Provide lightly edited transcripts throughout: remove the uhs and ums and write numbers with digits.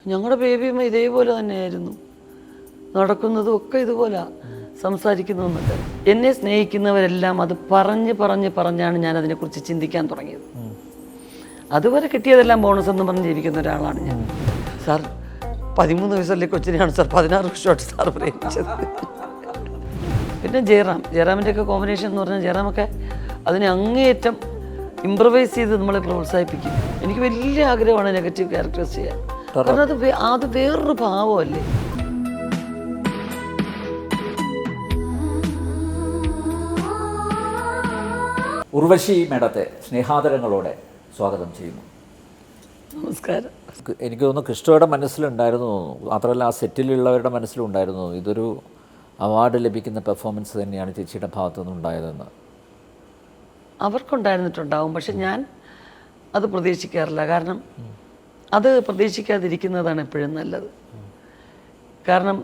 ഞങ്ങളുടെ ബേബിയും ഇതേപോലെ തന്നെയായിരുന്നു, നടക്കുന്നതും ഒക്കെ ഇതുപോലെ, സംസാരിക്കുന്നതെന്നൊക്കെ. എന്നെ സ്നേഹിക്കുന്നവരെല്ലാം അത് പറഞ്ഞാണ് ഞാൻ അതിനെക്കുറിച്ച് ചിന്തിക്കാൻ തുടങ്ങിയത്. അതുവരെ കിട്ടിയതെല്ലാം ബോണസ് എന്ന് പറഞ്ഞ് ജീവിക്കുന്ന ഒരാളാണ് ഞാൻ. സാർ 13 വയസ്സല്ലേ കൊച്ചിനെയാണ് സാർ 16 വർഷമായിട്ട് സാർ പ്രേമിച്ചത്. പിന്നെ ജയറാമിൻ്റെയൊക്കെ കോമ്പിനേഷൻ എന്ന് പറഞ്ഞാൽ ജയറാമൊക്കെ അതിനെ അങ്ങേയറ്റം ഇംപ്രവൈസ് ചെയ്ത് നമ്മളെ പ്രോത്സാഹിപ്പിക്കും. എനിക്ക് വലിയ ആഗ്രഹമാണ് നെഗറ്റീവ് ക്യാരക്ടേഴ്സ് ചെയ്യാൻ. കാരണം അത് വേറൊരു ഭാവമല്ലേ. ഉർവശി മേഡത്തെ സ്നേഹാദരങ്ങളോടെ സ്വാഗതം ചെയ്യുന്നു. നമസ്കാരം. എനിക്ക് തോന്നുന്നു കൃഷ്ണയുടെ മനസ്സിലുണ്ടായിരുന്നു തോന്നുന്നു, മാത്രമല്ല ആ സെറ്റിലുള്ളവരുടെ മനസ്സിലുണ്ടായിരുന്നു ഇതൊരു അവാർഡ് ലഭിക്കുന്ന പെർഫോമൻസ് തന്നെയാണ് ചേച്ചിയുടെ ഭാഗത്തുനിന്ന് ഉണ്ടായതെന്ന്. അവർക്കുണ്ടായിരുന്നിട്ടുണ്ടാവും, പക്ഷെ ഞാൻ അത് പ്രതീക്ഷിക്കാറില്ല. കാരണം അത് പ്രതീക്ഷിക്കാതിരിക്കുന്നതാണ് എപ്പോഴും നല്ലത്. കാരണം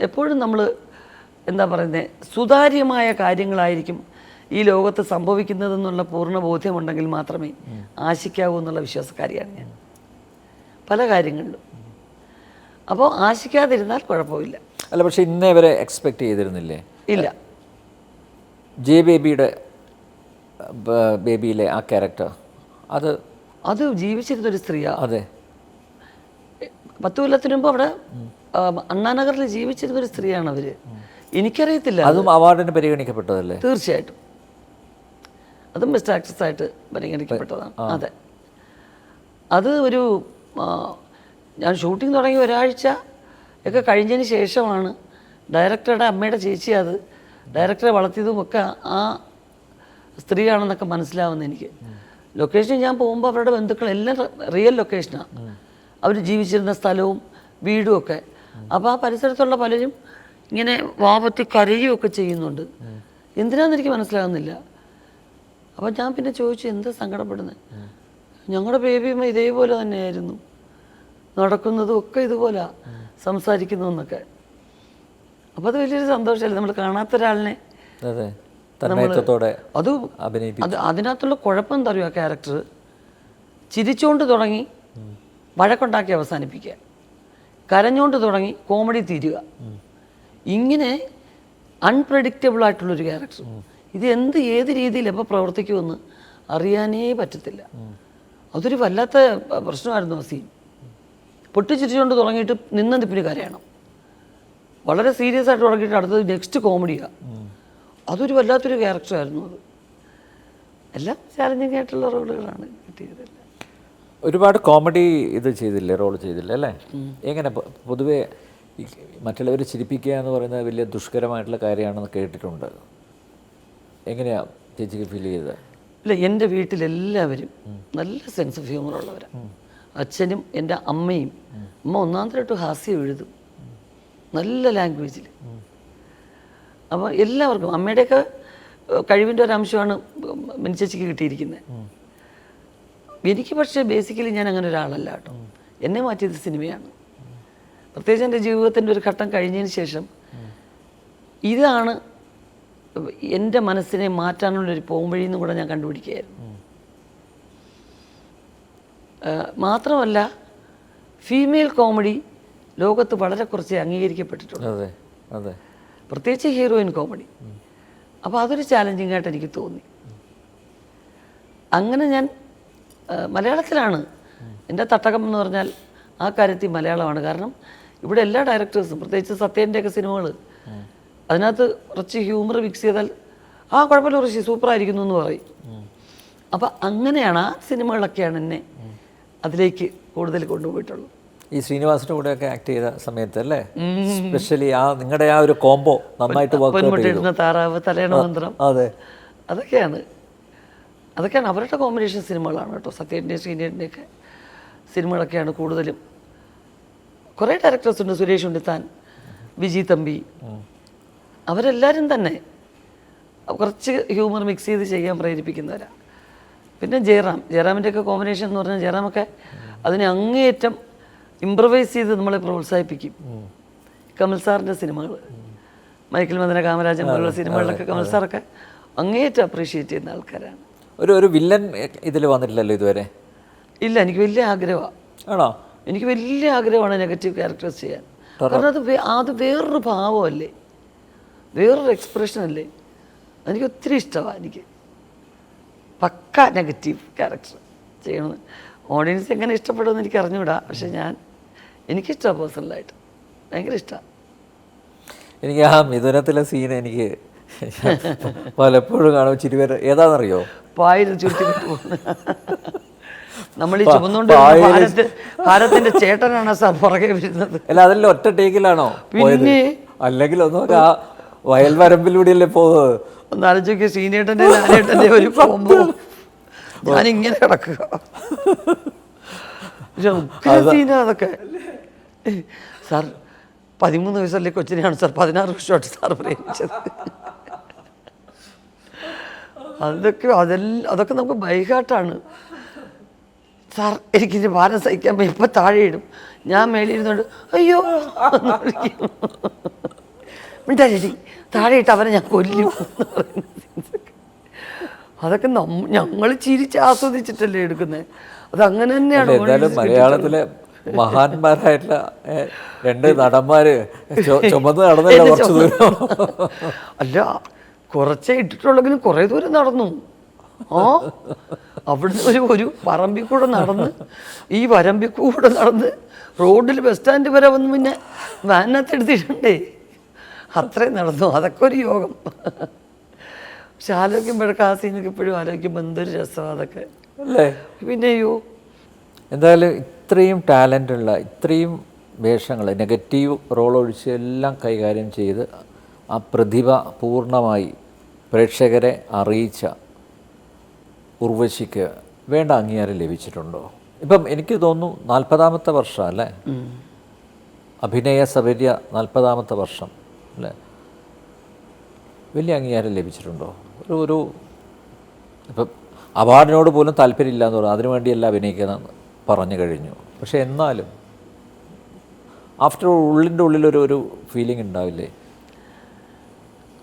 എപ്പോഴും നമ്മൾ എന്താ പറയുന്നത്, സുതാര്യമായ കാര്യങ്ങളായിരിക്കും ഈ ലോകത്ത് സംഭവിക്കുന്നതെന്നുള്ള പൂർണ്ണ ബോധ്യമുണ്ടെങ്കിൽ മാത്രമേ ആശിക്കാവൂ എന്നുള്ള വിശ്വാസക്കാരിയാണ് ഞാൻ പല കാര്യങ്ങളിലും. അപ്പോൾ ആശിക്കാതിരുന്നാൽ കുഴപ്പമില്ല. അല്ല, പക്ഷെ ഇന്നേ വരെ എക്സ്പെക്റ്റ് ചെയ്തിരുന്നില്ലേ? ഇല്ല. ബേബിയിലെ ആ ക്യാരക്ടർ അത് ജീവിച്ചിരുന്നൊരു സ്ത്രീയാണ്. അതെ, 10 കൊല്ലത്തിന് മുമ്പ് അവിടെ അണ്ണാനഗറിൽ ജീവിച്ചിരുന്നൊരു സ്ത്രീയാണ് അവർ. എനിക്കറിയത്തില്ല. അതും അവാർഡിന് പരിഗണിക്കപ്പെട്ടതല്ലേ? തീർച്ചയായിട്ടും അതും ബെസ്റ്റ് ആക്ട്രസ് ആയിട്ട് പരിഗണിക്കപ്പെട്ടതാണ്. അതെ, അത് ഒരു ഞാൻ ഷൂട്ടിംഗ് തുടങ്ങി ഒരാഴ്ച ഒക്കെ കഴിഞ്ഞതിന് ശേഷമാണ് ഡയറക്ടറുടെ അമ്മയുടെ ചേച്ചി അത് ഡയറക്ടറെ വളർത്തിയതും ഒക്കെ ആ സ്ത്രീയാണെന്നൊക്കെ മനസ്സിലാവുന്നത് എനിക്ക്. ലൊക്കേഷനിൽ ഞാൻ പോകുമ്പോൾ അവരുടെ ബന്ധുക്കളെല്ലാം റിയൽ ലൊക്കേഷനാണ്, അവർ ജീവിച്ചിരുന്ന സ്ഥലവും വീടും ഒക്കെ. അപ്പോൾ ആ പരിസരത്തുള്ള പലരും ഇങ്ങനെ വാപത്തി കരയുമൊക്കെ ചെയ്യുന്നുണ്ട്. എന്തിനാണെന്ന് എനിക്ക് മനസ്സിലാകുന്നില്ല. അപ്പോൾ ഞാൻ പിന്നെ ചോദിച്ചു, എന്താ സങ്കടപ്പെടുന്നത്? ഞങ്ങളുടെ ബേബിയും ഇതേപോലെ തന്നെയായിരുന്നു, നടക്കുന്നതും ഒക്കെ ഇതുപോലെ, സംസാരിക്കുന്നതെന്നൊക്കെ. അപ്പോൾ അത് വലിയൊരു സന്തോഷമല്ലേ, നമ്മൾ കാണാത്ത ഒരാളിനെ അതിനകത്തുള്ള കുഴപ്പം എന്താ പറയുക, ക്യാരക്ടർ ചിരിച്ചുകൊണ്ട് തുടങ്ങി വഴക്കുണ്ടാക്കി അവസാനിപ്പിക്കുക, കരഞ്ഞുകൊണ്ട് തുടങ്ങി കോമഡി തീരുക, ഇങ്ങനെ അൺപ്രഡിക്റ്റബിൾ ആയിട്ടുള്ളൊരു ക്യാരക്ടർ. ഇത് ഏത് രീതിയിൽ എപ്പോൾ പ്രവർത്തിക്കുമെന്ന് അറിയാനേ പറ്റത്തില്ല. അതൊരു വല്ലാത്ത പ്രശ്നമായിരുന്നു. ആ സീൻ പൊട്ടിച്ചിരിച്ചുകൊണ്ട് തുടങ്ങിയിട്ട് നിപ്പിന് കരയണം, വളരെ സീരിയസ് ആയിട്ട് തുടങ്ങിയിട്ട് അടുത്തത് നെക്സ്റ്റ് കോമഡിയാണ്. അതൊരു വല്ലാത്തൊരു ക്യാരക്ടറായിരുന്നു. അത് എല്ലാം ചാലഞ്ചിങ് ആയിട്ടുള്ള റോളുകളാണ് കിട്ടിയതല്ല. ഒരുപാട് കോമഡി റോൾ ചെയ്തില്ലേ അല്ലേ? എങ്ങനെ പൊതുവേ മറ്റുള്ളവർ ചിരിപ്പിക്കുക എന്ന് പറയുന്നത് വലിയ ദുഷ്കരമായിട്ടുള്ള കാര്യമാണെന്ന് കേട്ടിട്ടുണ്ട്. എങ്ങനെയാണ് ചേച്ചിക്ക് ഫീൽ ചെയ്തത്? ഇല്ല, എൻ്റെ വീട്ടിലെല്ലാവരും നല്ല സെൻസ് ഓഫ് ഹ്യൂമർ ഉള്ളവരാണ്. അച്ഛനും എൻ്റെ അമ്മയും. അമ്മ ഒന്നാന്തരമായിട്ട് ഹാസ്യം എഴുതും, നല്ല ലാംഗ്വേജിൽ. അപ്പോൾ എല്ലാവർക്കും അമ്മയുടെയൊക്കെ കഴിവിൻ്റെ ഒരു അംശമാണ് മിനിച്ചേച്ചിക്ക് കിട്ടിയിരിക്കുന്നത്. എനിക്ക് പക്ഷേ ബേസിക്കലി ഞാൻ അങ്ങനെ ഒരാളല്ല കേട്ടോ. എന്നെ മാറ്റിയത് സിനിമയാണ്. പ്രത്യേകിച്ച് എൻ്റെ ജീവിതത്തിൻ്റെ ഒരു ഘട്ടം കഴിഞ്ഞതിന് ശേഷം ഇതാണ് എൻ്റെ മനസ്സിനെ മാറ്റാനുള്ളൊരു പോംവഴിയെന്നും കൂടെ ഞാൻ കണ്ടുപിടിക്കുകയായിരുന്നു. മാത്രമല്ല ഫീമെയിൽ കോമഡി ലോകത്ത് വളരെ കുറച്ച് അംഗീകരിക്കപ്പെട്ടിട്ടുണ്ട്, പ്രത്യേകിച്ച് ഹീറോയിൻ കോമഡി. അപ്പോൾ അതൊരു ചാലഞ്ചിങ് ആയിട്ട് എനിക്ക് തോന്നി. അങ്ങനെ ഞാൻ മലയാളത്തിലാണ് എൻ്റെ തട്ടകം എന്ന് പറഞ്ഞാൽ ആ കാര്യത്തിൽ മലയാളമാണ്. കാരണം ഇവിടെ എല്ലാ ഡയറക്ടേഴ്സും, പ്രത്യേകിച്ച് സത്യൻ്റെയൊക്കെ സിനിമകൾ, അതിനകത്ത് കുറച്ച് ഹ്യൂമർ മിക്സ് ചെയ്താൽ കുഴപ്പമില്ല കുറച്ച് സൂപ്പറായിരിക്കുന്നു എന്ന് പറയും. അപ്പം അങ്ങനെയാണ് ആ സിനിമകളൊക്കെയാണ് എന്നെ അതിലേക്ക് കൂടുതൽ കൊണ്ടുപോയിട്ടുള്ളത്. ഈ ശ്രീനിവാസിൻ്റെ കൂടെയൊക്കെ ആക്ട് ചെയ്ത സമയത്ത് അല്ലേ, സ്പെഷ്യലി നിങ്ങളുടെ ആ ഒരു കോംബോ നന്നായിട്ട് പൊന്മുട്ടിടുന്ന താറാവ്, തലേണ മന്ത്രം, അതൊക്കെയാണ് അവരുടെ കോമ്പിനേഷൻ സിനിമകളാണ് കേട്ടോ. സത്യൻ്റെയും ശ്രീനിയുടെയൊക്കെ സിനിമകളൊക്കെയാണ് കൂടുതലും. കുറേ ഡയറക്ടേഴ്സ് ഉണ്ട്, സുരേഷ് ഉണ്ണിത്താൻ, വിജി തമ്പി, അവരെല്ലാവരും തന്നെ കുറച്ച് ഹ്യൂമർ മിക്സ് ചെയ്ത് ചെയ്യാൻ പ്രേരിപ്പിക്കുന്നവരാണ്. പിന്നെ ജയറാമിൻ്റെയൊക്കെ കോമ്പിനേഷൻ എന്ന് പറഞ്ഞാൽ ജയറാമൊക്കെ അതിനെ അങ്ങേയറ്റം ഇംപ്രവൈസ് ചെയ്ത് നമ്മളെ പ്രോത്സാഹിപ്പിക്കും. കമൽ സാറിൻ്റെ സിനിമകൾ, മൈക്കിൾ മദന കാമരാജൻ പോലുള്ള സിനിമകളിലൊക്കെ കമൽ സാറൊക്കെ അങ്ങേയറ്റം അപ്രീഷിയേറ്റ് ചെയ്യുന്ന ആൾക്കാരാണ്. ഒരു വില്ലൻ ഇതിൽ വന്നിട്ടില്ലല്ലോ ഇതുവരെ? ഇല്ല, എനിക്ക് വലിയ ആഗ്രഹമാണ്. ആണോ? എനിക്ക് വലിയ ആഗ്രഹമാണ് നെഗറ്റീവ് ക്യാരക്ടേഴ്സ് ചെയ്യാൻ. കാരണം അത് വേറൊരു ഭാവമല്ലേ, വേറൊരു എക്സ്പ്രഷനല്ലേ. എനിക്ക് ഒത്തിരി ഇഷ്ടമാണ്. എനിക്ക് പക്ക നെഗറ്റീവ് ക്യാരക്ടർ ചെയ്യണമെന്ന്. ഓഡിയൻസ് എങ്ങനെ ഇഷ്ടപ്പെടുമെന്ന് എനിക്ക് അറിഞ്ഞുകൂടാ. പക്ഷെ എനിക്കിഷ്ടമാണ് പേഴ്സണലായിട്ട്, ഭയങ്കര ഇഷ്ടമാണ്. എനിക്ക് ആ മിഥുനത്തിലെ സീൻ എനിക്ക് പലപ്പോഴും കാണും ചിരി വരെ. ഏതാണെന്നറിയോ? പായൽ ചുരുട്ടിക്കൊണ്ട് പോകുന്നത്. നമ്മൾ ഈ ചുമന്നുകൊണ്ട് ഭാരത്തിന്റെ ചേട്ടനാണ് സാർ പുറകെ വരുന്നത്. അല്ല, അതെല്ലാം ഒറ്റ ടേക്കിലാണോ? പിന്നെ അല്ലെങ്കിൽ ഒന്നും ആ വയൽ വരമ്പിലൂടെയല്ലേ പോകുന്നത്. ഒന്ന് ആലോചിക്കുക, സീനിയേട്ടൻ്റെ ലാലേട്ടൻ്റെ ഒരു കോമ്പോ. ഞാനിങ്ങനെ കിടക്കുക. സീന അതൊക്കെ. സാർ 13 വയസ്സല്ലേ കൊച്ചിനെയാണ് സാർ 16 വർഷമായിട്ട് സാർ പ്രേമിച്ചത്. അതൊക്കെ നമുക്ക് ബൈഹാർട്ടാണ് സാർ. എനിക്കിൻ്റെ ഭാരം സഹിക്കാൻ ഇപ്പം താഴെ ഇടും. ഞാൻ മേളിൽ ഇരുന്നുകൊണ്ട് അയ്യോ മിണ്ടാടി താഴെ ഇട്ട് അവനെ ഞാൻ കൊല്ലും. അതൊക്കെ ഞങ്ങൾ ചിരിച്ച് ആസ്വദിച്ചിട്ടല്ലേ എടുക്കുന്നത്. അതങ്ങനെ തന്നെയാണ്. എന്തായാലും മലയാളത്തിലെ മഹാന്മാരായിട്ടുള്ള 2 നടന്മാര് ചുമന്ന് നടന്നല്ല കുറച്ച് ദൂരം. അല്ല, കുറച്ചേ ഇട്ടിട്ടുള്ളെങ്കിലും കുറേ ദൂരം നടന്നു. അവിടുന്ന് ഒരു പറമ്പിൽ കൂടെ നടന്ന് ഈ വരമ്പിൽ കൂടെ നടന്ന് റോഡിൽ ബസ് സ്റ്റാൻഡ് വരെ വന്ന് പിന്നെ വാനകത്ത് എടുത്തിട്ടുണ്ടേ. അത്രയും നടന്നു. അതൊക്കെ ഒരു യോഗം. പക്ഷെ ആലോചിക്കുമ്പോഴൊക്കെ ആ സീനൊക്കെ ഇപ്പോഴും ആലോചിക്കുമ്പോൾ എന്തൊരു രസമാണ് അതൊക്കെ അല്ലേ. പിന്നെയോ എന്തായാലും ഇത്രയും ടാലൻ്റുള്ള, ഇത്രയും വേഷങ്ങൾ നെഗറ്റീവ് റോൾ ഒഴിച്ച് എല്ലാം കൈകാര്യം ചെയ്ത് ആ പ്രതിഭ പൂർണ്ണമായി പ്രേക്ഷകരെ അറിയിച്ച ഉർവശിക്ക് വേണ്ട അംഗീകാരം ലഭിച്ചിട്ടുണ്ടോ? ഇപ്പം എനിക്ക് തോന്നുന്നു 40ാമത്തെ വർഷം അല്ലേ അഭിനയ സബര്യ, 40ാമത്തെ വർഷം അല്ലേ? വലിയ അംഗീകാരം ലഭിച്ചിട്ടുണ്ടോ? ഒരു ഇപ്പം അവാർഡിനോട് പോലും താല്പര്യമില്ല എന്ന് പറഞ്ഞു, അതിനുവേണ്ടിയല്ല അഭിനയിക്കുന്നതെന്ന് പറഞ്ഞു കഴിഞ്ഞു. പക്ഷെ എന്നാലും ആഫ്റ്റർ ഉള്ളിൻ്റെ ഉള്ളിലൊരു ഫീലിംഗ് ഉണ്ടാവില്ലേ?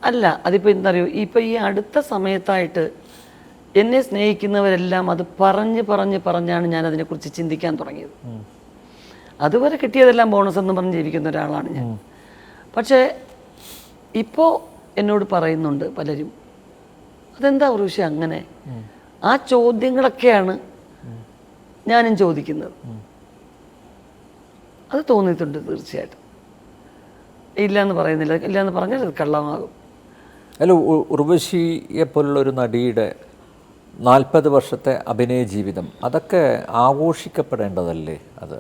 അല്ല, അതിപ്പോൾ എന്തറിയോ, ഇപ്പോൾ ഈ അടുത്ത സമയത്തായിട്ട് എന്നെ സ്നേഹിക്കുന്നവരെല്ലാം അത് പറഞ്ഞാണ് ഞാൻ അതിനെക്കുറിച്ച് ചിന്തിക്കാൻ തുടങ്ങിയത്. അതുവരെ കിട്ടിയതെല്ലാം ബോണസ് എന്ന് പറഞ്ഞ് ജീവിക്കുന്ന ഒരാളാണ് ഞാൻ. പക്ഷേ ഇപ്പോൾ എന്നോട് പറയുന്നുണ്ട് പലരും, അതെന്താ ഉർവശി അങ്ങനെ? ആ ചോദ്യങ്ങളൊക്കെയാണ് ഞാനും ചോദിക്കുന്നത്. അത് തോന്നിയിട്ടുണ്ട് തീർച്ചയായിട്ടും. ഇല്ലയെന്ന് പറയുന്നില്ല, ഇല്ലയെന്ന് പറഞ്ഞാൽ അത് കള്ളമാകും. അല്ല, ഉർവശിയെ പോലുള്ള ഒരു നടിയുടെ 40 വർഷത്തെ അഭിനയ ജീവിതം അതൊക്കെ ആഘോഷിക്കപ്പെടേണ്ടതല്ലേ? അത്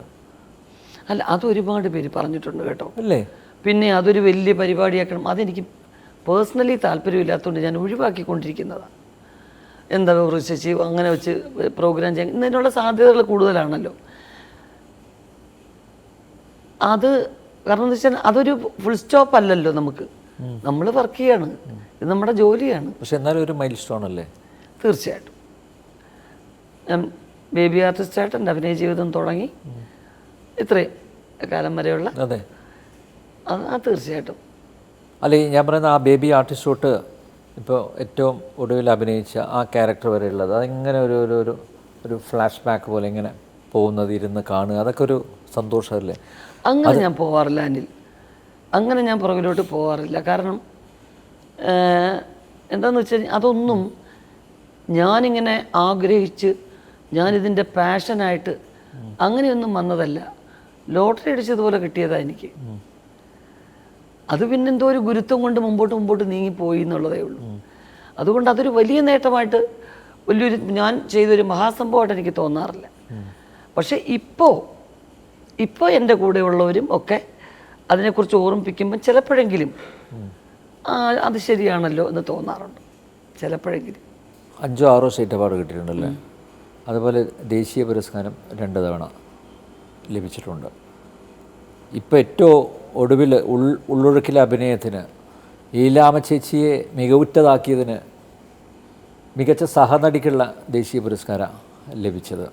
അല്ല, അത് ഒരുപാട് പേര് പറഞ്ഞിട്ടുണ്ട് കേട്ടോ. അല്ലേ? പിന്നെ അതൊരു വലിയ പരിപാടിയാക്കണം, അതെനിക്ക് പേഴ്സണലി താല്പര്യമില്ലാത്തതുകൊണ്ട് ഞാൻ ഒഴിവാക്കിക്കൊണ്ടിരിക്കുന്നതാണ്. എന്താ ഉർവശി അങ്ങനെ വെച്ച് പ്രോഗ്രാം ചെയ്യാൻ ഇതിനുള്ള സാധ്യതകൾ കൂടുതലാണല്ലോ. അത് കാരണം എന്താ വെച്ചാൽ അതൊരു ഫുൾ സ്റ്റോപ്പ് അല്ലല്ലോ. നമ്മൾ വർക്ക് ചെയ്യാണ്, ഇത് നമ്മുടെ ജോലിയാണ്. പക്ഷെ എന്നാലും ഒരു മൈൽ സ്റ്റോൺ അല്ലേ? തീർച്ചയായിട്ടും. ഞാൻ ബേബി ആർട്ടിസ്റ്റായിട്ട് എൻ്റെ അഭിനയ ജീവിതം തുടങ്ങി ഇത്രയും കാലം വരെയുള്ള. അതെ, തീർച്ചയായിട്ടും. അല്ലെ, ഞാൻ പറയുന്ന ആ ബേബി ആർട്ടിസ്റ്റ് തൊട്ട് ഇപ്പോൾ ഏറ്റവും ഒടുവിൽ അഭിനയിച്ച ആ ക്യാരക്ടർ വരെ ഉള്ളത്, അതിങ്ങനെ ഒരു ഫ്ലാഷ് ബാക്ക് പോലെ ഇങ്ങനെ പോകുന്നത് ഇരുന്ന് കാണുക, അതൊക്കെ ഒരു സന്തോഷമല്ലേ? അങ്ങനെ ഞാൻ പോവാറില്ല അനിൽ, അങ്ങനെ ഞാൻ പുറകിലോട്ട് പോവാറില്ല. കാരണം എന്താണെന്ന് വെച്ചാൽ അതൊന്നും ഞാനിങ്ങനെ ആഗ്രഹിച്ച് ഞാനിതിൻ്റെ പാഷനായിട്ട് അങ്ങനെയൊന്നും വന്നതല്ല. ലോട്ടറി അടിച്ചതുപോലെ കിട്ടിയതാണ് എനിക്ക്. അത് പിന്നെന്തോ ഒരു ഗുരുത്വം കൊണ്ട് മുമ്പോട്ട് നീങ്ങിപ്പോയി എന്നുള്ളതേ ഉള്ളൂ. അതുകൊണ്ട് അതൊരു വലിയ നേട്ടമായിട്ട് ഞാൻ ചെയ്തൊരു മഹാസംഭവമായിട്ട് എനിക്ക് തോന്നാറില്ല. പക്ഷെ ഇപ്പോൾ എൻ്റെ കൂടെയുള്ളവരും ഒക്കെ അതിനെക്കുറിച്ച് ഓർമ്മിപ്പിക്കുമ്പോൾ ചിലപ്പോഴെങ്കിലും അത് ശരിയാണല്ലോ എന്ന് തോന്നാറുണ്ട്. ചിലപ്പോഴെങ്കിലും 5 or 6 സ്റ്റേറ്റ് അവാർഡ് കിട്ടിയിട്ടുണ്ടല്ലേ? അതുപോലെ ദേശീയ പുരസ്കാരം 2 തവണ ലഭിച്ചിട്ടുണ്ട്. ഇപ്പോൾ ഏറ്റവും ഒടുവിൽ ഉള്ളൊഴുക്കിലെ അഭിനയത്തിന് ലീലാമ്മ ചേച്ചിയെ മികവുറ്റതാക്കിയതിന് മികച്ച സഹനടിക്കുള്ള ദേശീയ പുരസ്കാരം ലഭിച്ചത്.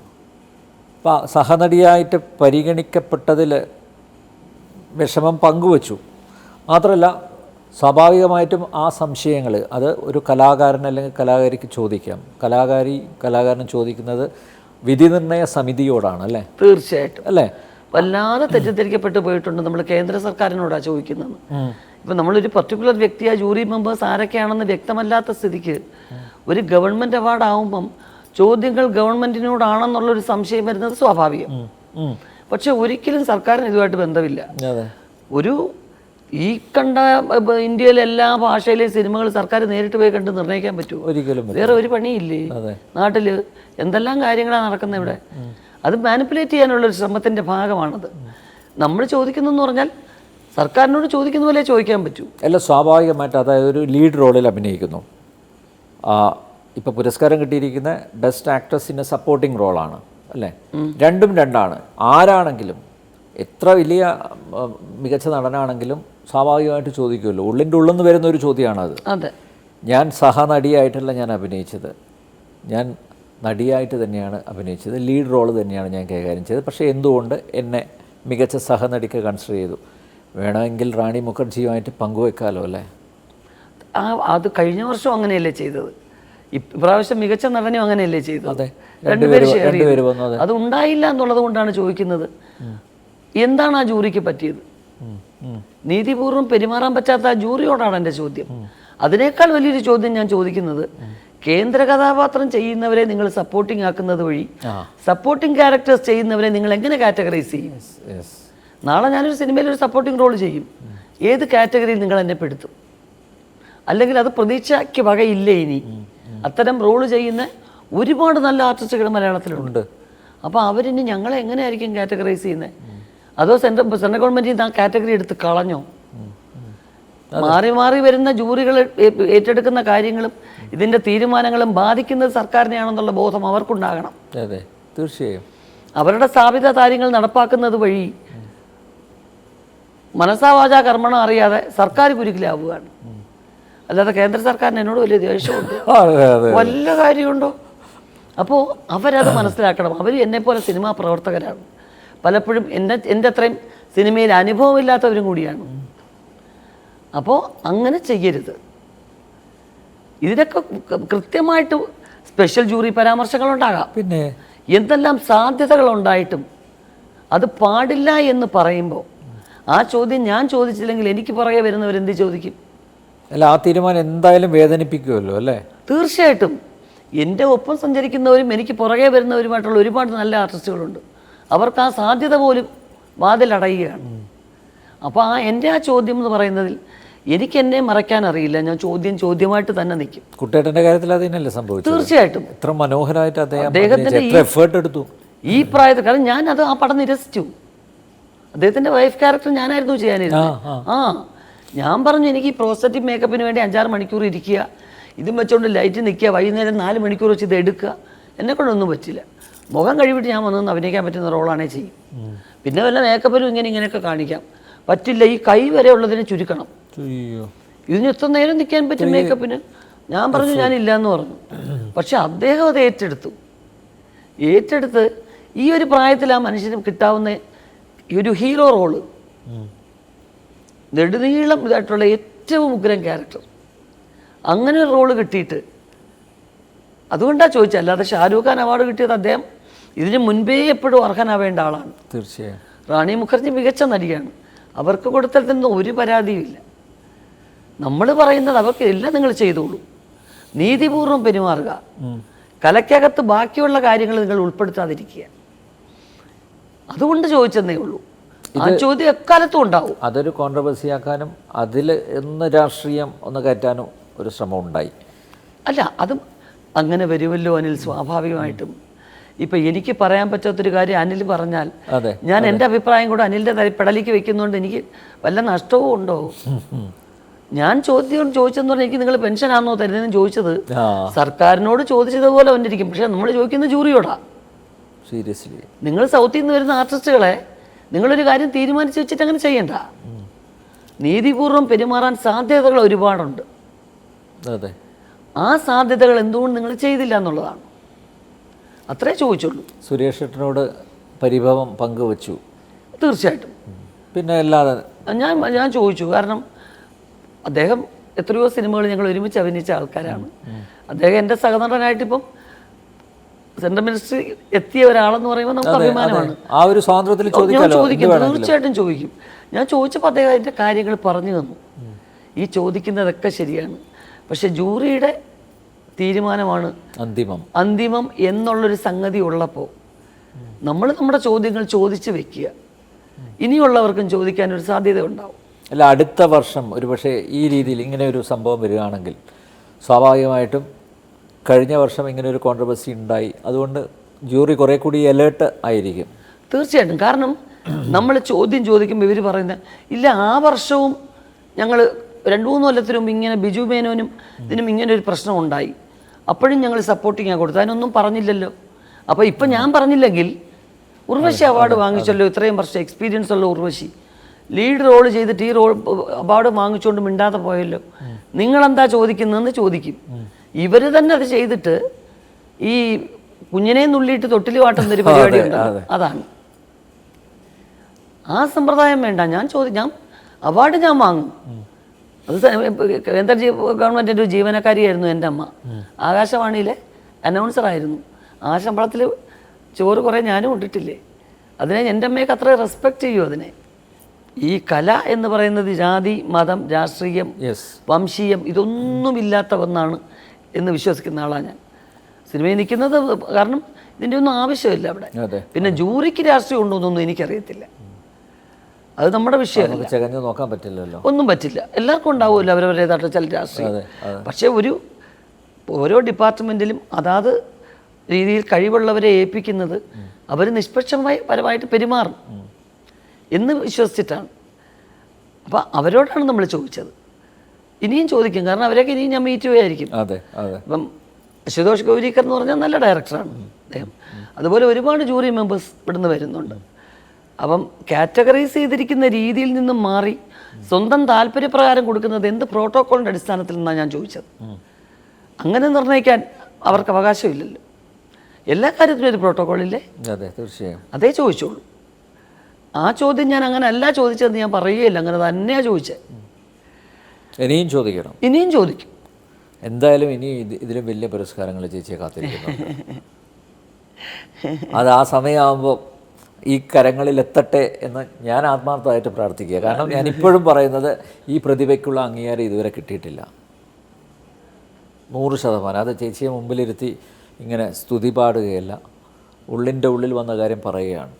അപ്പോൾ സഹനടിയായിട്ട് പരിഗണിക്കപ്പെട്ടതിൽ വിഷമം പങ്കുവച്ചു. മാത്രമല്ല, സ്വാഭാവികമായിട്ടും ആ സംശയങ്ങൾ അത് ഒരു കലാകാരൻ അല്ലെങ്കിൽ കലാകാരിക്ക് ചോദിക്കാം. കലാകാരൻ ചോദിക്കുന്നത് വിധി നിർണയ സമിതിയോടാണ് അല്ലേ? തീർച്ചയായിട്ടും അല്ലേ? വല്ലാതെ തെറ്റിദ്ധരിക്കപ്പെട്ടു പോയിട്ടുണ്ട്. നമ്മൾ കേന്ദ്ര സർക്കാരിനോടാണ് ചോദിക്കുന്നത്. ഇപ്പം നമ്മളൊരു പർട്ടിക്കുലർ വ്യക്തിയായ ജൂറി മെമ്പേഴ്സ് ആരൊക്കെയാണെന്ന് വ്യക്തമല്ലാത്ത സ്ഥിതിക്ക് ഒരു ഗവൺമെൻറ് അവാർഡ് ആവുമ്പം ചോദ്യങ്ങൾ ഗവൺമെൻറ്റിനോടാണെന്നുള്ളൊരു സംശയം വരുന്നത് സ്വാഭാവികം. പക്ഷെ ഒരിക്കലും സർക്കാരിന് ഇതുമായിട്ട് ബന്ധമില്ല. ഒരു ഈ കണ്ട ഇന്ത്യയിലെ എല്ലാ ഭാഷയിലെയും സിനിമകൾ സർക്കാർ നേരിട്ട് പോയി കണ്ട് നിർണ്ണയിക്കാൻ പറ്റുമോ? ഒരിക്കലും വേറെ ഒരു പണിയില്ലേ നാട്ടിൽ? എന്തെല്ലാം കാര്യങ്ങളാണ് നടക്കുന്നത് ഇവിടെ. അത് മാനിപ്പുലേറ്റ് ചെയ്യാനുള്ളൊരു ശ്രമത്തിൻ്റെ ഭാഗമാണത്. നമ്മൾ ചോദിക്കുന്നതെന്ന് പറഞ്ഞാൽ സർക്കാരിനോട് ചോദിക്കുന്ന പോലെ ചോദിക്കാൻ പറ്റൂ. എല്ലാം സ്വാഭാവികമായിട്ട് അതായത് ഒരു ലീഡ് റോളിൽ അഭിനയിക്കുന്നു. ഇപ്പോൾ പുരസ്കാരം കിട്ടിയിരിക്കുന്ന best actress in a supporting റോളാണ് അല്ലേ? രണ്ടും രണ്ടാണ്. ആരാണെങ്കിലും എത്ര വലിയ മികച്ച നടനാണെങ്കിലും സ്വാഭാവികമായിട്ട് ചോദിക്കുമല്ലോ. ഉള്ളിൻ്റെ ഉള്ളിൽ വരുന്ന ഒരു ചോദ്യമാണത്. അതെ, ഞാൻ സഹനടിയായിട്ടല്ല ഞാൻ അഭിനയിച്ചത്, ഞാൻ നടിയായിട്ട് തന്നെയാണ് അഭിനയിച്ചത്, ലീഡ് റോള് തന്നെയാണ് ഞാൻ കൈകാര്യം ചെയ്തത്. പക്ഷേ എന്തുകൊണ്ട് എന്നെ മികച്ച സഹനടിക്ക് കൺസിഡർ ചെയ്തു? വേണമെങ്കിൽ റാണി മുഖർജിയുമായിട്ട് പങ്കുവെക്കാമല്ലോ അല്ലേ? അത് കഴിഞ്ഞ വർഷം അങ്ങനെയല്ലേ ചെയ്തത്? ഇപ്രാവശ്യം മികച്ച നടനും അങ്ങനെയല്ലേ ചെയ്തത്? അതെ, രണ്ടുപേരും ഷെയർ ചെയ്തു. അത് ഉണ്ടായില്ല എന്നുള്ളത് കൊണ്ടാണ് ചോദിക്കുന്നത്. എന്താണ് ആ ജൂറിക്ക് പറ്റിയത്? നീതിപൂർവ്വം പെരുമാറാൻ പറ്റാത്ത ആ ജൂറിയോടാണ് എൻ്റെ ചോദ്യം. അതിനേക്കാൾ വലിയൊരു ചോദ്യം ഞാൻ ചോദിക്കുന്നത്, കേന്ദ്ര കഥാപാത്രം ചെയ്യുന്നവരെ നിങ്ങൾ സപ്പോർട്ടിംഗ് ആക്കുന്നത് വഴി സപ്പോർട്ടിംഗ് ക്യാരക്ടേഴ്സ് ചെയ്യുന്നവരെ നിങ്ങൾ എങ്ങനെ കാറ്റഗറൈസ് ചെയ്യും? നാളെ ഞാനൊരു സിനിമയിൽ ഒരു സപ്പോർട്ടിംഗ് റോൾ ചെയ്യും, ഏത് കാറ്റഗറിയിൽ നിങ്ങൾ എന്നെ പെടുത്തും? അല്ലെങ്കിൽ അത് പ്രതീക്ഷയ്ക്ക് വകയില്ലേ? ഇനി അത്തരം റോള് ചെയ്യുന്ന ഒരുപാട് നല്ല ആർട്ടിസ്റ്റുകൾ മലയാളത്തിലുണ്ട്. അപ്പോൾ അവരിനി ഞങ്ങളെ എങ്ങനെയായിരിക്കും കാറ്റഗറൈസ് ചെയ്യുന്നത്? അതോ സെൻട്രൽ ഗവൺമെൻറ് ആ കാറ്റഗറി എടുത്ത് കളഞ്ഞോ? മാറി മാറി വരുന്ന ജൂറികൾ ഏറ്റെടുക്കുന്ന കാര്യങ്ങളും ഇതിൻ്റെ തീരുമാനങ്ങളും ബാധിക്കുന്നത് സർക്കാരിനെയാണെന്നുള്ള ബോധം അവർക്കുണ്ടാകണം. അതെ, തീർച്ചയായും. അവരുടെ സ്ഥാപിത കാര്യങ്ങൾ നടപ്പാക്കുന്നത് വഴി മനസാവാച കർമ്മണം അറിയാതെ സർക്കാർ കുരുക്കിലാവുകയാണ്. അല്ലാതെ കേന്ദ്ര സർക്കാരിന് എന്നോട് വലിയ ദേഷ്യമുണ്ട്, വല്ല കാര്യമുണ്ടോ? അപ്പോൾ അവരത് മനസ്സിലാക്കണം. അവർ എന്നെപ്പോലെ സിനിമാ പ്രവർത്തകരാണ്, പലപ്പോഴും എൻ്റെ അത്രയും സിനിമയിൽ അനുഭവമില്ലാത്തവരും കൂടിയാണ്. അപ്പോൾ അങ്ങനെ ചെയ്യരുത്. ഇതിനൊക്കെ കൃത്യമായിട്ട് സ്പെഷ്യൽ ജൂറി പരാമർശങ്ങളുണ്ടാകാം. പിന്നെ എന്തെല്ലാം സാധ്യതകളുണ്ടായിട്ടും അത് പാടില്ല എന്ന് പറയുമ്പോൾ ആ ചോദ്യം ഞാൻ ചോദിച്ചില്ലെങ്കിൽ എനിക്ക് പുറകെ വരുന്നവരെന്ത് ചോദിക്കും? അല്ല, ആ തീരുമാനം എന്തായാലും വേദനിപ്പിക്കുമല്ലോ അല്ലേ? തീർച്ചയായിട്ടും. എൻ്റെ ഒപ്പം സഞ്ചരിക്കുന്നവരും എനിക്ക് പുറകെ വരുന്നവരുമായിട്ടുള്ള ഒരുപാട് നല്ല ആർട്ടിസ്റ്റുകളുണ്ട്. അവർക്ക് ആ സാധ്യത പോലും വാതിലടയുകയാണ്. അപ്പോൾ എൻ്റെ ആ ചോദ്യം എന്ന് പറയുന്നതിൽ എനിക്ക് എന്നെ മറയ്ക്കാൻ അറിയില്ല. ഞാൻ ചോദ്യമായിട്ട് തന്നെ നിൽക്കും. കുട്ടേട്ടൻ്റെ കാര്യത്തിൽ അതിനല്ലേ സംഭവിച്ചത്? തീർച്ചയായിട്ടും. എത്ര മനോഹരമായിട്ട് അദ്ദേഹത്തിന്റെ എഫേർട്ട് എടുത്തു ഈ പ്രായത്തിൽ. കാരണം ഞാനത് ആ പടം നിരസിച്ചു. അദ്ദേഹത്തിൻ്റെ വൈഫ് ക്യാരക്ടർ ഞാനായിരുന്നു ചെയ്യാനിരുന്നത്. ഞാൻ പറഞ്ഞു, എനിക്ക് ഈ പ്രോസ്റ്ററ്റിക് മേക്കപ്പിന് വേണ്ടി 5-6 മണിക്കൂർ ഇരിക്കുക, ഇതും വെച്ചുകൊണ്ട് ലൈറ്റ് നിൽക്കുക, വൈകുന്നേരം 4 മണിക്കൂർ വെച്ച് ഇത് എടുക്കുക, എന്നെക്കൊണ്ടൊന്നും പറ്റില്ല. മുഖം കഴിവിട്ട് ഞാൻ വന്നൊന്ന് അഭിനയിക്കാൻ പറ്റുന്ന റോളാണേ ചെയ്യും. പിന്നെ വല്ല മേക്കപ്പിലും ഇങ്ങനെയൊക്കെ കാണിക്കാം. പറ്റില്ല, ഈ കൈ വരെ ഉള്ളതിനെ ചുരുക്കണം. ഇതിന് എത്ര നേരം നിൽക്കാൻ പറ്റും മേക്കപ്പിന്? ഞാൻ പറഞ്ഞു ഞാനില്ല എന്ന് പറഞ്ഞു. പക്ഷെ അദ്ദേഹം അത് ഏറ്റെടുത്ത് ഈ ഒരു പ്രായത്തിൽ ആ മനുഷ്യന് കിട്ടാവുന്ന ഒരു ഹീറോ റോള്, നെടുനീളം ഇതായിട്ടുള്ള ഏറ്റവും ഉഗ്രം ക്യാരക്ടർ, അങ്ങനെ ഒരു റോള് കിട്ടിയിട്ട് അതുകൊണ്ടാണ് ചോദിച്ചത്. അല്ലാതെ ഷാരൂഖ് ഖാൻ അവാർഡ് കിട്ടിയത് അദ്ദേഹം ഇതിന് മുൻപേ എപ്പോഴും അർഹനാവേണ്ട ആളാണ്. തീർച്ചയായും. റാണി മുഖർജി മികച്ച നടിയാണ്, അവർക്ക് കൊടുത്തതിൽ ഒരു പരാതിയുമില്ല. നമ്മൾ പറയുന്നത് അവർക്ക് എല്ലാം നിങ്ങൾ ചെയ്തോളൂ, നീതിപൂർവ്വം പെരുമാറുക, കലയ്ക്കകത്ത് ബാക്കിയുള്ള കാര്യങ്ങൾ നിങ്ങൾ ഉൾപ്പെടുത്താതിരിക്കുക. അതുകൊണ്ട് ചോദിച്ചെന്നേ ഉള്ളൂ. ആ ചോദ്യം എക്കാലത്തും ഉണ്ടാവും. അതൊരു കോൺട്രവേഴ്സിയാക്കാനും അതിൽ രാഷ്ട്രീയം ഒന്ന് കയറ്റാനും ഒരു ശ്രമം ഉണ്ടായി. അല്ല, അതും അങ്ങനെ വരുമല്ലോ അനിൽ, സ്വാഭാവികമായിട്ടും. ഇപ്പം എനിക്ക് പറയാൻ പറ്റാത്തൊരു കാര്യം അനിൽ പറഞ്ഞാൽ ഞാൻ എൻ്റെ അഭിപ്രായം കൂടെ അനിലിൻ്റെ പെടലിക്ക് വെക്കുന്നതുകൊണ്ട് എനിക്ക് വല്ല നഷ്ടവും ഉണ്ടോ? ഞാൻ ചോദിച്ചെന്ന് പറഞ്ഞാൽ എനിക്ക് നിങ്ങൾ പെൻഷനാണോ തരുന്നതെന്ന് ചോദിച്ചത് സർക്കാരിനോട് ചോദിച്ചതുപോലെ വന്നിരിക്കും. പക്ഷെ നമ്മൾ ചോദിക്കുന്നത് ജൂറിയോടാ. സീരിയസ്ലി നിങ്ങൾ സൗത്തിൽ നിന്ന് വരുന്ന ആർട്ടിസ്റ്റുകളെ നിങ്ങളൊരു കാര്യം തീരുമാനിച്ച് വെച്ചിട്ട് അങ്ങനെ ചെയ്യണ്ട. നീതിപൂർവ്വം പെരുമാറാൻ സാധ്യതകൾ ഒരുപാടുണ്ട്. അതെ, ആ സാധ്യതകൾ എന്തുകൊണ്ട് നിങ്ങൾ ചെയ്തില്ല എന്നുള്ളതാണ്. അത്രേ ചോദിച്ചുള്ളൂ. സുരേഷ് ഏട്ടനോട് പരിഭവം പങ്കുവച്ചു. തീർച്ചയായിട്ടും. പിന്നെ അല്ലാതെ ഞാൻ ചോദിച്ചു. കാരണം അദ്ദേഹം എത്രയോ സിനിമകൾ ഞങ്ങൾ ഒരുമിച്ച് അഭിനയിച്ച ആൾക്കാരാണ്. അദ്ദേഹം എൻ്റെ സഹനടനായിട്ടിപ്പം സെൻട്രൽ മിനിസ്റ്ററി എത്തിയ ഒരാളെന്ന് പറയുമ്പോൾ നമുക്ക് അഭിമാനമാണ്. ആ ഒരു സ്വാതന്ത്ര്യത്തിൽ ഞാൻ ചോദിക്കാമല്ലോ, ചോദിക്കും, തീർച്ചയായിട്ടും ചോദിക്കും. ഞാൻ ചോദിച്ചപ്പോൾ അദ്ദേഹം അതിൻ്റെ കാര്യങ്ങൾ പറഞ്ഞു തന്നു. ഈ ചോദിക്കുന്നതൊക്കെ ശരിയാണ്, പക്ഷെ ജൂറിയുടെ തീരുമാനമാണ് അന്തിമം എന്നുള്ളൊരു സംഗതി ഉള്ളപ്പോൾ നമ്മൾ നമ്മുടെ ചോദ്യങ്ങൾ ചോദിച്ച് വെക്കുക. ഇനിയുള്ളവർക്കും ചോദിക്കാനൊരു സാധ്യത ഉണ്ടാവും. അല്ല, അടുത്ത വർഷം ഒരുപക്ഷെ ഈ രീതിയിൽ ഇങ്ങനെ ഒരു സംഭവം വരികയാണെങ്കിൽ സ്വാഭാവികമായിട്ടും കഴിഞ്ഞ വർഷം ഇങ്ങനെ ഒരു കോൺട്രവേഴ്സി ഉണ്ടായി, അതുകൊണ്ട് ജൂറി കുറേ കൂടി അലേർട്ട് ആയിരിക്കും. തീർച്ചയായിട്ടും. കാരണം നമ്മൾ ചോദ്യം ചോദിക്കുമ്പോൾ ഇവർ പറയുന്നത് ഇല്ല, ആ വർഷവും ഞങ്ങൾ 2-3 കൊല്ലത്തിനും ഇങ്ങനെ ബിജു മേനോനും ഇതിനും ഇങ്ങനെ ഒരു പ്രശ്നം ഉണ്ടായി, അപ്പോഴും ഞങ്ങൾ സപ്പോർട്ടിങ്ങാണ് കൊടുത്തത്, അതിനൊന്നും പറഞ്ഞില്ലല്ലോ. അപ്പോൾ ഇപ്പം ഞാൻ പറഞ്ഞില്ലെങ്കിൽ ഉർവശി അവാർഡ് വാങ്ങിച്ചല്ലോ, ഇത്രയും വർഷം എക്സ്പീരിയൻസ് ഉള്ള ഉർവശി ലീഡ് റോൾ ചെയ്തിട്ട് ഈ റോൾ അവാർഡ് വാങ്ങിച്ചുകൊണ്ട് മിണ്ടാതെ പോയല്ലോ, നിങ്ങളെന്താ ചോദിക്കുന്നതെന്ന് ചോദിക്കും. ഇവർ തന്നെ അത് ചെയ്തിട്ട് ഈ കുഞ്ഞിനെ നുള്ളിയിട്ട് തൊട്ടിൽ വാട്ടുന്നൊരു പരിപാടി ഉണ്ട്. അതാണ് ആ സമ്പ്രദായം വേണ്ട. ഞാൻ അവാർഡ് ഞാൻ വാങ്ങും. അത് കേന്ദ്ര ഗവൺമെൻറ്റിൻ്റെ ഒരു ജീവനക്കാരിയായിരുന്നു എൻ്റെ അമ്മ, ആകാശവാണിയിലെ അനൗൺസറായിരുന്നു. ആ ശമ്പളത്തിൽ ചോറ് കുറേ ഞാനും ഇട്ടിട്ടില്ലേ. അതിനെ എൻ്റെ അമ്മയൊക്കെ അത്ര റെസ്പെക്റ്റ് ചെയ്യും. അതിനെ ഈ കല എന്ന് പറയുന്നത് ജാതി, മതം, രാഷ്ട്രീയം, വംശീയം ഇതൊന്നുമില്ലാത്ത ഒന്നാണ് എന്ന് വിശ്വസിക്കുന്ന ആളാണ് ഞാൻ. സിനിമയിൽ നിൽക്കുന്നത് കാരണം ഇതിൻ്റെ ഒന്നും ആവശ്യമില്ല അവിടെ. പിന്നെ ജൂറിക്ക് രാഷ്ട്രീയം ഉണ്ടോ എന്നൊന്നും എനിക്കറിയത്തില്ല, അത് നമ്മുടെ വിഷയമല്ല, നോക്കാൻ പറ്റില്ലല്ലോ, ഒന്നും പറ്റില്ല. എല്ലാവർക്കും ഉണ്ടാവുമല്ലോ അവരവരുടേതായിട്ട് ചില രാഷ്ട്രീയം. പക്ഷേ ഓരോ ഡിപ്പാർട്ട്മെൻറ്റിലും അതാത് രീതിയിൽ കഴിവുള്ളവരെ ഏൽപ്പിക്കുന്നത് അവർ നിഷ്പക്ഷമായി പരമായിട്ട് പെരുമാറും എന്ന് വിശ്വസിച്ചിട്ടാണ്. അപ്പോൾ അവരോടാണ് നമ്മൾ ചോദിച്ചത്. ഇനിയും ചോദിക്കും, കാരണം അവരൊക്കെ ഇനിയും ഞാൻ മീറ്റ് ചെയ്യുമായിരിക്കും. അപ്പം അശുതോഷ് ഗൗരിക്കർ എന്ന് പറഞ്ഞാൽ നല്ല ഡയറക്ടറാണ് അദ്ദേഹം. അതുപോലെ ഒരുപാട് ജൂറി മെമ്പേഴ്സ് ഇവിടുന്ന് വരുന്നുണ്ട്. അപ്പം കാറ്റഗറൈസ് ചെയ്തിരിക്കുന്ന രീതിയിൽ നിന്നും മാറി സ്വന്തം താല്പര്യപ്രകാരം കൊടുക്കുന്നത് എന്ത് പ്രോട്ടോക്കോളിൻ്റെ അടിസ്ഥാനത്തിൽ നിന്നാണ് ഞാൻ ചോദിച്ചത്. അങ്ങനെ നിർണ്ണയിക്കാൻ അവർക്ക് അവകാശമില്ലല്ലോ. എല്ലാ കാര്യത്തിലും ഒരു പ്രോട്ടോക്കോളില്ലേ? തീർച്ചയായും അതേ ചോദിച്ചോളൂ. ആ ചോദ്യം ഞാൻ അങ്ങനെ അല്ല ചോദിച്ചതെന്ന് ഞാൻ പറയുകയില്ല, അങ്ങനെ തന്നെയാണ് ചോദിച്ചത്. ഇനിയും ചോദിക്കും. എന്തായാലും ഇനി ഇതിലും വലിയ പുരസ്കാരങ്ങൾ ചേച്ചിയെ കാത്തിരിക്കുന്നു. അത് ആ സമയമാകുമ്പോൾ ഈ കരങ്ങളിൽ എത്തട്ടെ എന്ന് ഞാൻ ആത്മാർത്ഥമായിട്ട് പ്രാർത്ഥിക്കുക. കാരണം ഞാൻ ഇപ്പോഴും പറയുന്നത് ഈ പ്രതിഭയ്ക്കുള്ള അംഗീകാരം ഇതുവരെ കിട്ടിയിട്ടില്ല. 100%. അത് ചേച്ചിയെ മുമ്പിലിരുത്തി ഇങ്ങനെ സ്തുതി പാടുകയല്ല, ഉള്ളിൻ്റെ ഉള്ളിൽ വന്ന കാര്യം പറയുകയാണ്.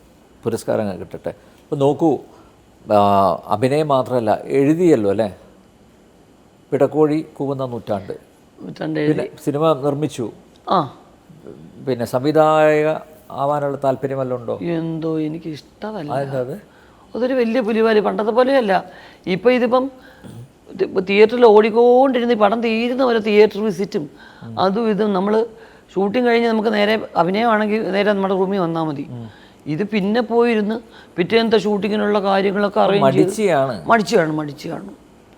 പുരസ്കാരങ്ങൾ കിട്ടട്ടെ. അപ്പോൾ നോക്കൂ, അഭിനയം മാത്രമല്ല, എഴുതിയല്ലോ അല്ലേ? പിടക്കോഴി കൂവുന്ന നൂറ്റാണ്ട് സിനിമ നിർമ്മിച്ചു. പിന്നെ സംവിധായക ആവാനുള്ള താല്പര്യമല്ലോ ഉണ്ടോ? എന്തോ എനിക്ക് ഇഷ്ടമല്ല. അതൊരു വലിയ പുലിവാലി, പണ്ടത്തെ പോലെയല്ല. ഇതിപ്പം തിയേറ്ററിൽ ഓടിക്കൊണ്ടിരുന്ന് ഈ പടം തീരുന്ന പോലെ തിയേറ്റർ വിസിറ്റും അതും ഇതും. നമ്മൾ ഷൂട്ടിങ് കഴിഞ്ഞ് നമുക്ക് നേരെ അഭിനയമാണെങ്കിൽ നേരെ നമ്മുടെ റൂമിൽ വന്നാൽ മതി. ഇത് പിന്നെ പോയിരുന്ന് പിറ്റേന്നത്തെ ഷൂട്ടിങ്ങിനുള്ള കാര്യങ്ങളൊക്കെ മടിച്ചു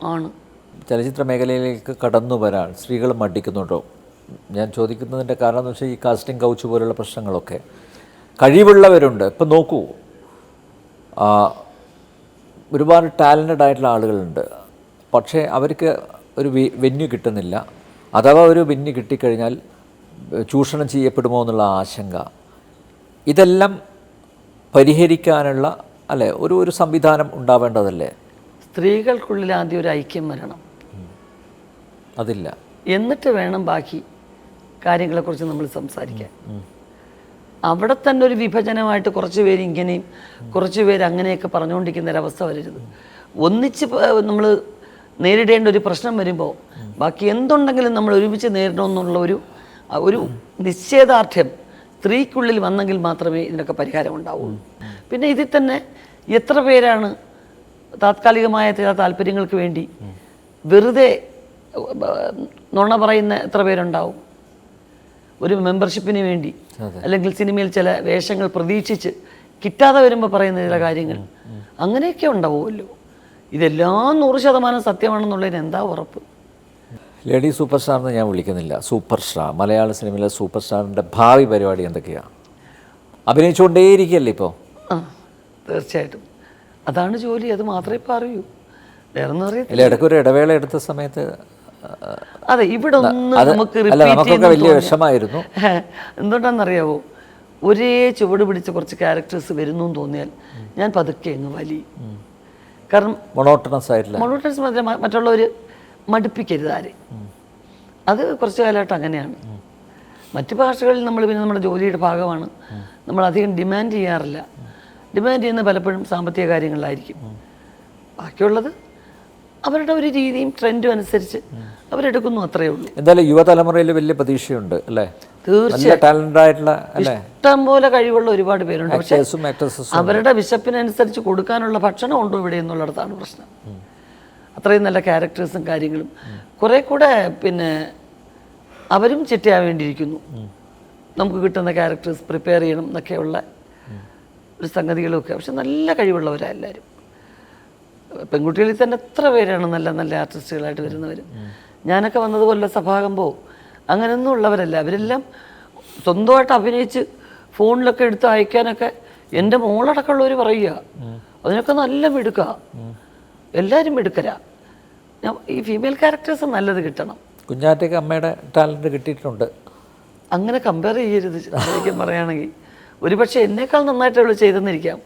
കാണും. ചലച്ചിത്ര മേഖലയിലേക്ക് കടന്നു വരാൻ സ്ത്രീകൾ മടിക്കുന്നുണ്ടോ? ഞാൻ ചോദിക്കുന്നതിൻ്റെ കാരണം എന്ന് വെച്ചാൽ ഈ കാസ്റ്റിംഗ് കൗച്ച് പോലുള്ള പ്രശ്നങ്ങളൊക്കെ. കഴിവുള്ളവരുണ്ട്. ഇപ്പം നോക്കൂ, ഒരുപാട് ടാലൻറ്റഡ് ആയിട്ടുള്ള ആളുകളുണ്ട്, പക്ഷേ അവർക്ക് ഒരു വെന്യു കിട്ടുന്നില്ല. അഥവാ ഒരു വെന്യു കിട്ടിക്കഴിഞ്ഞാൽ ചൂഷണം ചെയ്യപ്പെടുമോ എന്നുള്ള ആശങ്ക. ഇതെല്ലാം പരിഹരിക്കാനുള്ള ഒരു സംവിധാനം ഉണ്ടാവേണ്ടതല്ലേ? സ്ത്രീകൾക്കുള്ളിൽ ആദ്യം ഒരു ഐക്യം വരണം. അതില്ല. എന്നിട്ട് വേണം ബാക്കി കാര്യങ്ങളെക്കുറിച്ച് നമ്മൾ സംസാരിക്കാൻ. അവിടെ തന്നെ ഒരു വിഭജനമായിട്ട് കുറച്ച് പേര് ഇങ്ങനെയും കുറച്ച് പേര് അങ്ങനെയൊക്കെ പറഞ്ഞുകൊണ്ടിരിക്കുന്ന ഒരവസ്ഥ വരരുത്. ഒന്നിച്ച് നമ്മൾ നേരിടേണ്ട ഒരു പ്രശ്നം വരുമ്പോൾ ബാക്കി എന്തുണ്ടെങ്കിലും നമ്മൾ ഒരുമിച്ച് നേരിടണമെന്നുള്ള ഒരു നിശ്ചയദാർഢ്യം സ്ത്രീക്കുള്ളിൽ വന്നെങ്കിൽ മാത്രമേ ഇതിനൊക്കെ പരിഹാരം ഉണ്ടാവുള്ളൂ. പിന്നെ ഇതിൽ തന്നെ എത്ര പേരാണ് താത്കാലികമായ ചില താല്പര്യങ്ങൾക്ക് വേണ്ടി വെറുതെ നുണ പറയുന്ന എത്ര പേരുണ്ടാവും? ഒരു മെമ്പർഷിപ്പിന് വേണ്ടി അല്ലെങ്കിൽ സിനിമയിൽ ചില വേഷങ്ങൾ പ്രതീക്ഷിച്ച് കിട്ടാതെ വരുമ്പോൾ പറയുന്ന ചില കാര്യങ്ങൾ അങ്ങനെയൊക്കെ ഉണ്ടാവുമല്ലോ. ഇതെല്ലാം 100% സത്യമാണെന്നുള്ളതിന് എന്താ ഉറപ്പ്? ലേഡി സൂപ്പർ സ്റ്റാർ എന്ന് ഞാൻ വിളിക്കുന്നില്ല, സൂപ്പർ സ്റ്റാർ. മലയാള സിനിമയിലെ സൂപ്പർ സ്റ്റാറിൻ്റെ ഭാവി പരിപാടി എന്തൊക്കെയാണ്? അഭിനയിച്ചുകൊണ്ടേയിരിക്കുകയല്ലേ ഇപ്പോൾ? തീർച്ചയായിട്ടും അതാണ് ജോലി, അത് മാത്രമേ ഇപ്പോൾ അറിയൂ, വേറൊന്നും അറിയത്തില്ല. ഇടയ്ക്കൊരു ഇടവേള എടുത്ത സമയത്ത് അതെ, ഇവിടെ ഒന്നും നമുക്ക് അല്ല, റിപ്പീറ്റ് നമുക്കൊക്കെ വലിയ വിഷമായിരുന്നു. എന്തുകൊണ്ടാണെന്നറിയാവോ, ഒരേ ചുവട് പിടിച്ച് കുറച്ച് ക്യാരക്ടേഴ്സ് വരുന്നു എന്ന് തോന്നിയാൽ ഞാൻ പതുക്കെ അങ്ങ് വലിയും. കാരണം മൊണോട്ടണസ് ആയിട്ടില്ല. മൊണോട്ടണസ് മറ്റുള്ളവർ മടുപ്പിക്കരുത് ആരെ. അത് കുറച്ച് കാലമായിട്ട് അങ്ങനെയാണ്. മറ്റു ഭാഷകളിൽ നമ്മൾ പിന്നെ നമ്മുടെ ജോലിയുടെ ഭാഗമാണ്, നമ്മൾ അധികം ഡിമാൻഡ് ചെയ്യാറില്ല. ഡിമാൻഡ് ചെയ്യുന്ന പലപ്പോഴും സാമ്പത്തിക കാര്യങ്ങളിലായിരിക്കും. ബാക്കിയുള്ളത് അവരുടെ ഒരു രീതിയും ട്രെൻഡും അനുസരിച്ച് അവരെടുക്കുന്നു, അത്രയേ ഉള്ളൂ. എന്തായാലും യുവതലമുറയിൽ വലിയ പ്രതീക്ഷയുണ്ട് അല്ലേ? തീർച്ചയായും ടാലന്റഡ് ആയിട്ടുള്ള അല്ലേ, ഇഷ്ടം പോലെ കഴിവുള്ള ഒരുപാട് പേരുണ്ട്. പക്ഷേ ആക്ടേഴ്സും അവരുടെ വിശപ്പിനനുസരിച്ച് കൊടുക്കാനുള്ള ഭക്ഷണം ഉണ്ടോ ഇവിടെ എന്നുള്ളിടത്താണ് പ്രശ്നം. അത്രയും നല്ല ക്യാരക്ടേഴ്സും കാര്യങ്ങളും കുറെ കൂടെ പിന്നെ അവരും ചിട്ടയാവേണ്ടിയിരിക്കുന്നു. നമുക്ക് കിട്ടുന്ന ക്യാരക്ടേഴ്സ് പ്രിപ്പയർ ചെയ്യണം എന്നൊക്കെയുള്ള ഒരു സംഗതികളൊക്കെ. പക്ഷെ നല്ല കഴിവുള്ളവരാണ് എല്ലാവരും. പെൺകുട്ടികളിൽ തന്നെ എത്ര പേരാണ് നല്ല നല്ല ആർട്ടിസ്റ്റുകളായിട്ട് വരുന്നവർ. ഞാനൊക്കെ വന്നതുപോലെ സഭാകമ്പോ അങ്ങനെയൊന്നും ഉള്ളവരല്ല. അവരെല്ലാം സ്വന്തമായിട്ട് അഭിനയിച്ച് ഫോണിലൊക്കെ എടുത്ത് അയക്കാനൊക്കെ എൻ്റെ മോളടക്കമുള്ളവർ പറയുക. അതിനൊക്കെ നല്ല മിടുക്ക, എല്ലാവരും മിടുക്കരാ. ഞാൻ ഈ ഫീമെയിൽ ക്യാരക്ടേഴ്സ് നല്ലത് കിട്ടണം. കുഞ്ഞാറ്റയ്ക്ക് അമ്മയുടെ ടാലൻറ്റ് കിട്ടിയിട്ടുണ്ട്. അങ്ങനെ കമ്പയർ ചെയ്യരുത്. ശരിക്കും പറയുകയാണെങ്കിൽ ഒരുപക്ഷെ എന്നേക്കാൾ നന്നായിട്ട് അവൾ ചെയ്തെന്നിരിക്കാം.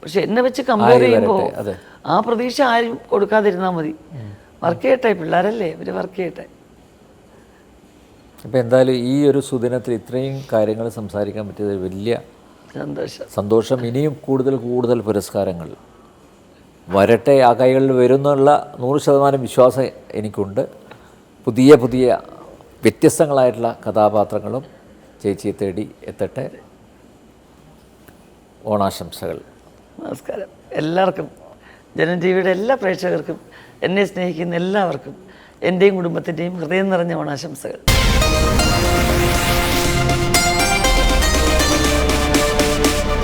പക്ഷെ എന്നെ വെച്ച് കമ്പയർ ചെയ്യുമ്പോൾ ആ പ്രതീക്ഷ ആരും കൊടുക്കാതിരുന്നാൽ മതി. വർക്ക് ചെയ്യട്ടെ, പിള്ളേരല്ലേ, അവർ വർക്ക് ചെയ്യട്ടെ. അപ്പോൾ എന്തായാലും ഈ ഒരു സുദിനത്തിൽ ഇത്രയും കാര്യങ്ങൾ സംസാരിക്കാൻ പറ്റിയത് വലിയ സന്തോഷം. ഇനിയും കൂടുതൽ പുരസ്കാരങ്ങൾ വരട്ടെ, ആ കൈകളിൽ വരുന്നുള്ള 100% വിശ്വാസം എനിക്കുണ്ട്. പുതിയ വ്യത്യസ്തങ്ങളായിട്ടുള്ള കഥാപാത്രങ്ങളും ചേച്ചിയെ തേടി എത്തട്ടെ. ഓണാശംസകൾ. നമസ്കാരം എല്ലാവർക്കും, ജനം ടി വിയുടെ എല്ലാ പ്രേക്ഷകർക്കും, എന്നെ സ്നേഹിക്കുന്ന എല്ലാവർക്കും എൻ്റെയും കുടുംബത്തിൻ്റെയും ഹൃദയം നിറഞ്ഞ ഓണാശംസകൾ.